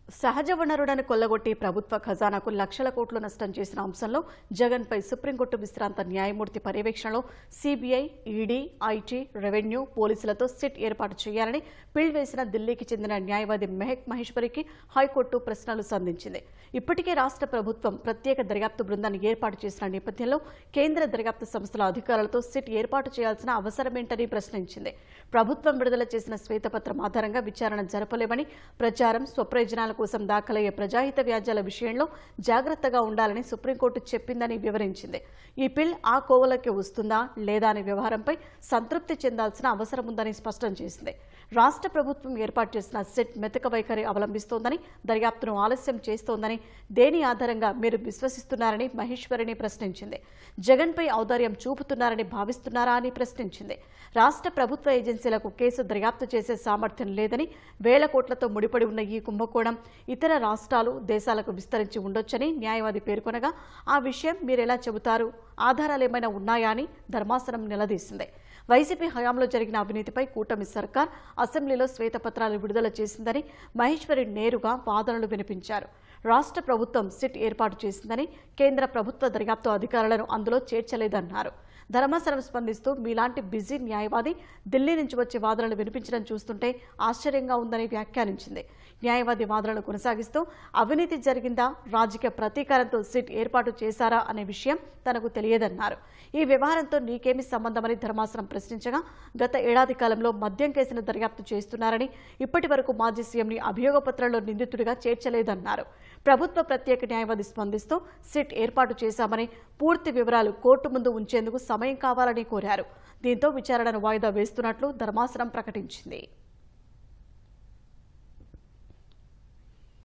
సహజ వనరులను కొల్లగొట్టి ప్రభుత్వ ఖజానాకు లక్షల కోట్లు నష్టం చేసిన అంశంలో జగన్పై సుప్రీంకోర్టు విశ్రాంత న్యాయమూర్తి పర్యవేక్షణలో సీబీఐ, ఈడీ, ఐటీ, రెవెన్యూ, పోలీసులతో సిట్ ఏర్పాటు చేయాలని పిల్ వేసిన ఢిల్లీకి చెందిన న్యాయవాది మెహక్ మహేశ్వరికి హైకోర్టు ప్రశ్నలు సంధించింది. ఇప్పటికే రాష్ట్ర ప్రభుత్వం ప్రత్యేక దర్యాప్తు బృందాన్ని ఏర్పాటు చేసిన నేపథ్యంలో కేంద్ర దర్యాప్తు సంస్థల అధికారులతో సిట్ ఏర్పాటు చేయాల్సిన అవసరమేంటని ప్రశ్నించింది. ప్రభుత్వం విడుదల చేసిన శ్వేతపత్రం ఆధారంగా విచారణ జరపలేమని, ప్రచారం, స్వప్రయోజనాల కోసం దాఖలయ్యే ప్రజాహిత వ్యాజ్యాల విషయంలో జాగ్రత్తగా ఉండాలని సుప్రీంకోర్టు చెప్పిందని వివరించింది. ఈ పిల్ ఆ కోవలోకి వస్తుందా లేదా అనే వ్యవహారంపై సంతృప్తి చెందాల్సిన అవసరం ఉందని స్పష్టం చేసింది. రాష్ట్ర ప్రభుత్వం ఏర్పాటు చేసిన సిట్ మెతక వైఖరి అవలంబిస్తోందని, దర్యాప్తును ఆలస్యం చేస్తోందని దేని ఆధారంగా మీరు విశ్వసిస్తున్నారని మహేశ్వరిని ప్రశ్నించింది. జగన్పై ఔదార్యం చూపుతున్నారని భావిస్తున్నారా అని ప్రశ్నించింది. రాష్ట్ర ప్రభుత్వ ఏజెన్సీలకు కేసు దర్యాప్తు చేసే సామర్థ్యం లేదని, వేల కోట్లతో ముడిపడి ఉన్న ఈ కుంభకోణం ఇతర రాష్ట్రాలు, దేశాలకు విస్తరించి ఉండొచ్చని న్యాయవాది పేర్కొనగా, ఆ విషయం మీరెలా చెబుతారు? ఆధారాలేమైనా ఉన్నాయా అని ధర్మాసనం నిలదీసింది. వైసీపీ హయాంలో జరిగిన అవినీతిపై కూటమి సర్కార్ అసెంబ్లీలో శ్వేతపత్రాలు విడుదల చేసిందని మహేశ్వరి నేరుగా వాదనలు వినిపించారు. రాష్ట్ర ప్రభుత్వం సిట్ ఏర్పాటు చేసిందని, కేంద్ర ప్రభుత్వ దర్యాప్తు అధికారులను అందులో చేర్చలేదన్నారు. ధర్మాసనం స్పందిస్తూ, మీలాంటి బిజీ న్యాయవాది ఢిల్లీ నుంచి వచ్చే వాదనలు వినిపించడం చూస్తుంటే ఆశ్చర్యంగా ఉందని వ్యాఖ్యానించింది. న్యాయవాది వాదనలు కొనసాగిస్తూ, అవినీతి జరిగిందా, రాజకీయ ప్రతీకారంతో సిట్ ఏర్పాటు చేశారా అనే విషయం తనకు తెలియదన్నారు. ఈ వ్యవహారంతో నీకేమి సంబంధమని ధర్మాసనం ప్రశ్నించగా, గత ఏడాది కాలంలో మద్యం కేసును దర్యాప్తు చేస్తున్నారని, ఇప్పటి వరకు మాజీ సీఎంని అభియోగ పత్రంలో నిందితుడిగా చేర్చలేదన్నారు. ప్రభుత్వ ప్రత్యేక న్యాయవాది స్పందిస్తూ, సిట్ ఏర్పాటు చేశామని, పూర్తి వివరాలు కోర్టు ముందు ఉంచేందుకు సమయం కావాలని కోరారు. దీంతో విచారణను వాయిదా వేస్తున్నట్లు ధర్మాసనం ప్రకటించింది.